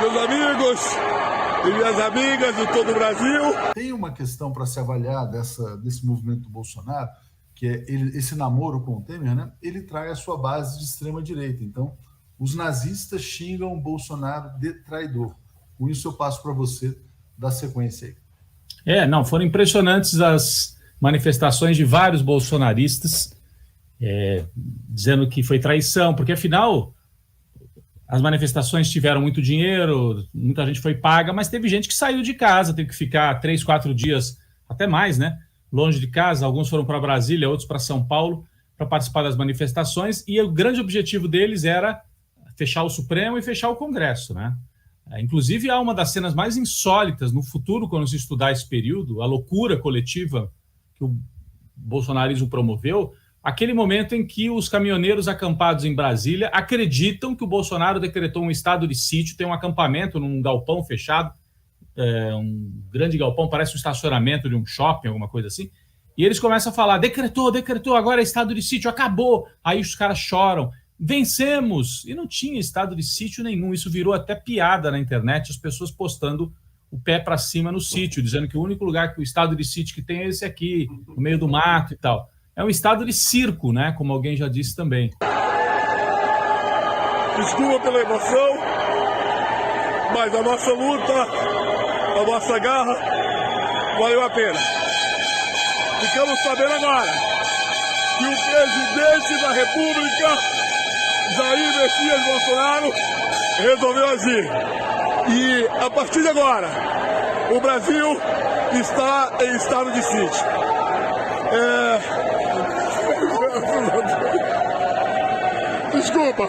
meus amigos e minhas amigas de todo o Brasil. Tem uma questão para se avaliar desse movimento do Bolsonaro, que é esse namoro com o Temer, né? Ele traz a sua base de extrema-direita. Então, os nazistas xingam o Bolsonaro de traidor. Com isso, eu passo para você dar sequência aí. Foram impressionantes as manifestações de vários bolsonaristas dizendo que foi traição, porque, afinal, as manifestações tiveram muito dinheiro, muita gente foi paga, mas teve gente que saiu de casa, teve que ficar 3, 4 dias, até mais, né? Longe de casa. Alguns foram para Brasília, outros para São Paulo, para participar das manifestações, e o grande objetivo deles era fechar o Supremo e fechar o Congresso, né? Inclusive, há uma das cenas mais insólitas no futuro, quando se estudar esse período, a loucura coletiva que o bolsonarismo promoveu, aquele momento em que os caminhoneiros acampados em Brasília acreditam que o Bolsonaro decretou um estado de sítio, tem um acampamento num galpão fechado, um grande galpão, parece um estacionamento de um shopping, alguma coisa assim, e eles começam a falar, decretou, agora é estado de sítio, acabou. Aí os caras choram, vencemos! E não tinha estado de sítio nenhum, isso virou até piada na internet, as pessoas postando o pé para cima no sítio, dizendo que o único lugar que o estado de sítio que tem é esse aqui, no meio do mato e tal. É um estado de circo, né? Como alguém já disse também. Desculpa pela emoção, mas a nossa luta, a nossa garra, valeu a pena. Ficamos sabendo agora que o presidente da República, Jair Messias Bolsonaro, resolveu agir. E, a partir de agora, o Brasil está em estado de sítio. Desculpa.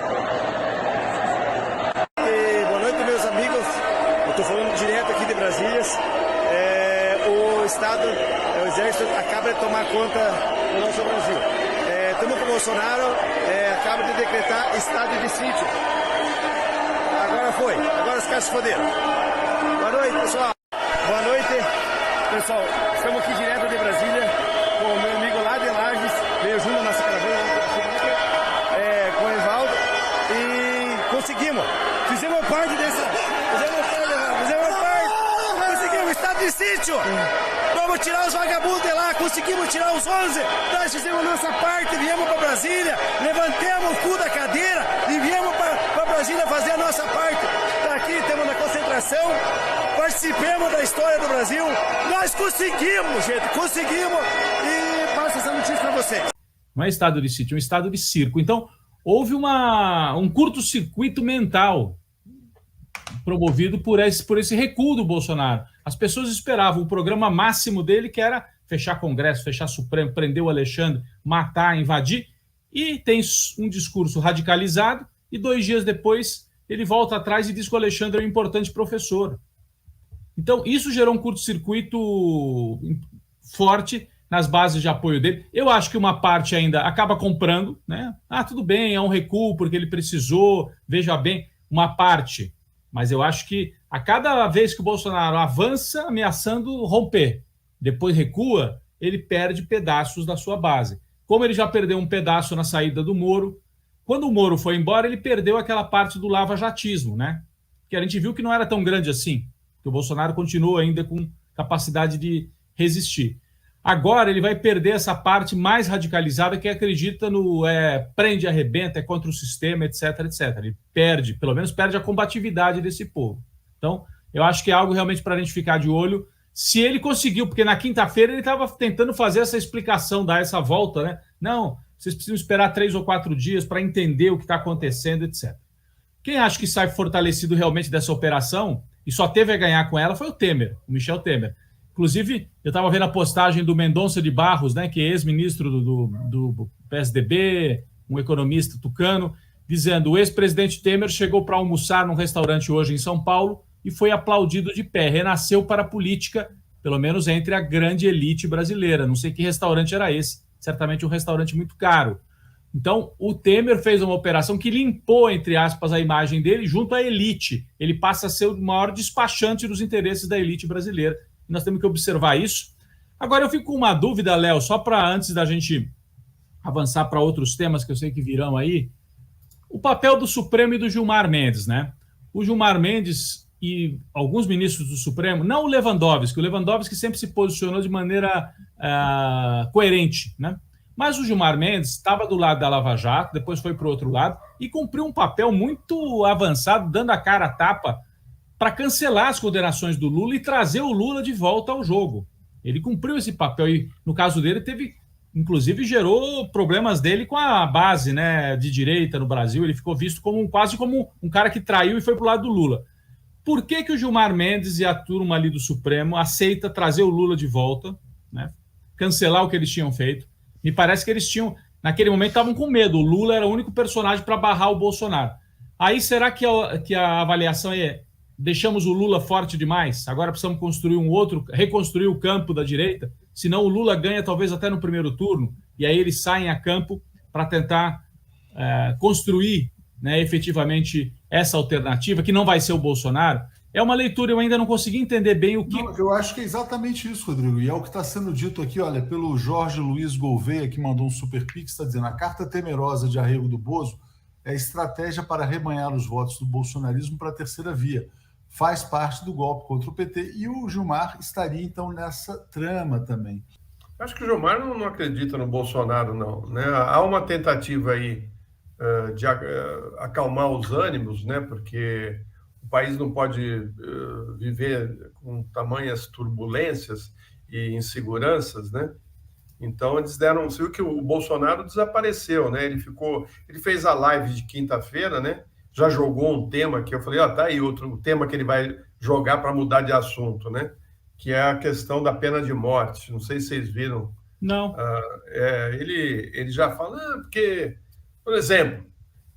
Boa noite, meus amigos. Eu estou falando direto aqui de Brasília. O Estado, o Exército, acaba de tomar conta do nosso Brasil. Estamos com o Bolsonaro, acaba de decretar estado de sítio. Agora foi. Agora os caras se foderam. Boa noite, pessoal. Boa noite, pessoal. Estamos aqui direto de Brasília com o meu amigo lá de Lages, veio junto à nossa caravana com o Evaldo, e conseguimos. Fizemos parte dessa. Conseguimos estado de sítio. Vamos tirar os vagabundos de lá, conseguimos tirar os 11. Nós fizemos a nossa parte, viemos para Brasília, levantamos o cu da cadeira e viemos para Brasília fazer a nossa parte. Está aqui, estamos na concentração, participemos da história do Brasil. Nós conseguimos, gente, conseguimos, e passo essa notícia para vocês. Não é estado de sítio, é um estado de circo. Então, houve um curto-circuito mental promovido por esse recuo do Bolsonaro. As pessoas esperavam o programa máximo dele, que era fechar Congresso, fechar Supremo, prender o Alexandre, matar, invadir, e tem um discurso radicalizado, e 2 dias depois ele volta atrás e diz que o Alexandre é um importante professor. Então, isso gerou um curto-circuito forte nas bases de apoio dele. Eu acho que uma parte ainda acaba comprando, né? Tudo bem, é um recuo porque ele precisou, veja bem, uma parte. Mas eu acho que a cada vez que o Bolsonaro avança ameaçando romper, depois recua, ele perde pedaços da sua base. Como ele já perdeu um pedaço na saída do Moro, quando o Moro foi embora, ele perdeu aquela parte do lava-jatismo, né? Que a gente viu que não era tão grande assim, que o Bolsonaro continua ainda com capacidade de resistir. Agora ele vai perder essa parte mais radicalizada que acredita no prende, arrebenta, é contra o sistema, etc, etc. Ele perde, pelo menos perde a combatividade desse povo. Então, eu acho que é algo realmente para a gente ficar de olho. Se ele conseguiu, porque na quinta-feira ele estava tentando fazer essa explicação, dar essa volta, né? Não, vocês precisam esperar 3 ou 4 dias para entender o que está acontecendo, etc. Quem acha que sai fortalecido realmente dessa operação, e só teve a ganhar com ela, foi o Temer, o Michel Temer. Inclusive, eu estava vendo a postagem do Mendonça de Barros, né, que é ex-ministro do PSDB, um economista tucano, dizendo: o ex-presidente Temer chegou para almoçar num restaurante hoje em São Paulo e foi aplaudido de pé, renasceu para a política, pelo menos entre a grande elite brasileira. Não sei que restaurante era esse, certamente um restaurante muito caro. Então, o Temer fez uma operação que limpou, entre aspas, a imagem dele junto à elite. Ele passa a ser o maior despachante dos interesses da elite brasileira. E nós temos que observar isso. Agora, eu fico com uma dúvida, Léo, só para antes da gente avançar para outros temas que eu sei que virão aí. O papel do Supremo e do Gilmar Mendes, né? o Gilmar Mendes e alguns ministros do Supremo, não o Lewandowski sempre se posicionou de maneira coerente, né? Mas o Gilmar Mendes estava do lado da Lava Jato, depois foi para o outro lado e cumpriu um papel muito avançado, dando a cara a tapa para cancelar as condenações do Lula e trazer o Lula de volta ao jogo. Ele cumpriu esse papel e, no caso dele, inclusive gerou problemas dele com a base, né, de direita no Brasil. Ele ficou visto quase como um cara que traiu e foi para o lado do Lula. Por que o Gilmar Mendes e a turma ali do Supremo aceita trazer o Lula de volta, né, cancelar o que eles tinham feito? Me parece que eles naquele momento, estavam com medo. O Lula era o único personagem para barrar o Bolsonaro. Aí, será que a avaliação é: deixamos o Lula forte demais? Agora precisamos reconstruir o campo da direita? Senão o Lula ganha talvez até no primeiro turno, e aí eles saem a campo para tentar construir, né, efetivamente essa alternativa, que não vai ser o Bolsonaro. É uma leitura, eu ainda não consegui entender bem o que... Não, eu acho que é exatamente isso, Rodrigo, e é o que está sendo dito aqui, olha, pelo Jorge Luiz Gouveia, que mandou um super pix, está dizendo: a carta temerosa de arrego do Bozo é estratégia para arrebanhar os votos do bolsonarismo para a terceira via. Faz parte do golpe contra o PT, e o Gilmar estaria, então, nessa trama também. Acho que o Gilmar não acredita no Bolsonaro, não, né? Há uma tentativa aí de acalmar os ânimos, né? Porque o país não pode viver com tamanhas turbulências e inseguranças, né? Então eles você viu que o Bolsonaro desapareceu, né? Ele fez a live de quinta-feira, né? Já jogou um tema que eu falei, tá aí outro tema que ele vai jogar para mudar de assunto, né? Que é a questão da pena de morte. Não sei se vocês viram. Não. Ele já fala, porque, por exemplo,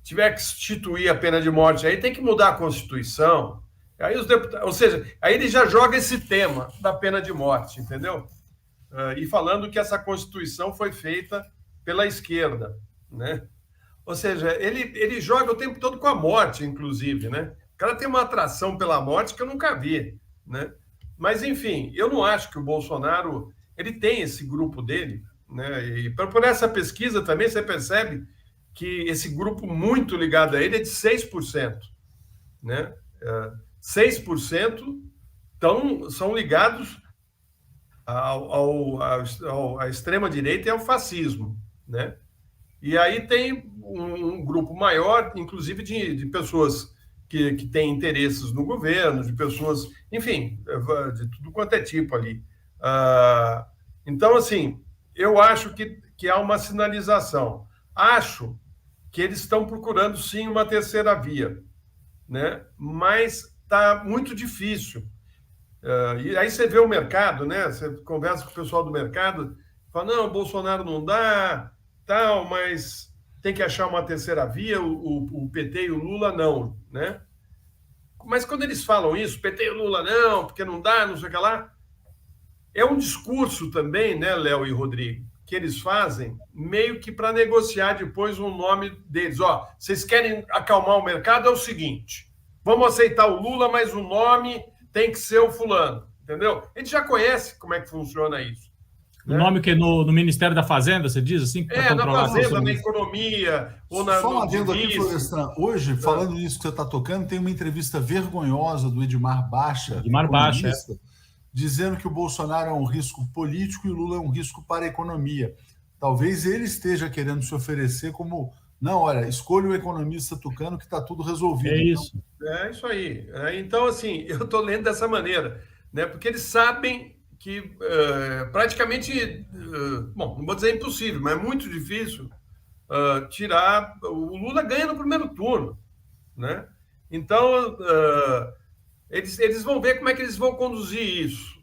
tiver que instituir a pena de morte, aí tem que mudar a Constituição. Aí os deputados, ou seja, aí ele já joga esse tema da pena de morte, entendeu? E falando que essa Constituição foi feita pela esquerda, né? Ou seja, ele joga o tempo todo com a morte, inclusive, né? O cara tem uma atração pela morte que eu nunca vi, né? Mas, enfim, eu não acho que o Bolsonaro... Ele tem esse grupo dele, né? E por essa pesquisa também você percebe que esse grupo muito ligado a ele é de 6%, né? 6% são ligados à extrema-direita e ao fascismo, né? E aí tem um grupo maior, inclusive de pessoas que têm interesses no governo, de pessoas, enfim, de tudo quanto é tipo ali. Então, assim, eu acho que há uma sinalização. Acho que eles estão procurando, sim, uma terceira via, né? Mas está muito difícil. E aí você vê o mercado, né? Você conversa com o pessoal do mercado, fala, não, Bolsonaro não dá, tal, mas tem que achar uma terceira via, o PT e o Lula não, né? Mas quando eles falam isso, PT e o Lula não, porque não dá, não sei o que lá, é um discurso também, né, Léo e Rodrigo, que eles fazem meio que para negociar depois o nome deles. Ó, vocês querem acalmar o mercado, é o seguinte, vamos aceitar o Lula, mas o nome tem que ser o fulano, entendeu? A gente já conhece como é que funciona isso. O nome que é no Ministério da Fazenda, você diz assim? Na Fazenda, na economia, ou na... Só um adendo aqui, Florestan. Hoje, falando nisso que você está tocando, tem uma entrevista vergonhosa do Edmar Baixa, dizendo que o Bolsonaro é um risco político e o Lula é um risco para a economia. Talvez ele esteja querendo se oferecer como... Não, olha, escolha o economista tucano que está tudo resolvido. É isso. Então. É isso aí. Então, assim, eu estou lendo dessa maneira, né? Porque eles sabem que praticamente, bom, não vou dizer impossível, mas é muito difícil tirar... O Lula ganha no primeiro turno, né? Então, eles vão ver como é que eles vão conduzir isso,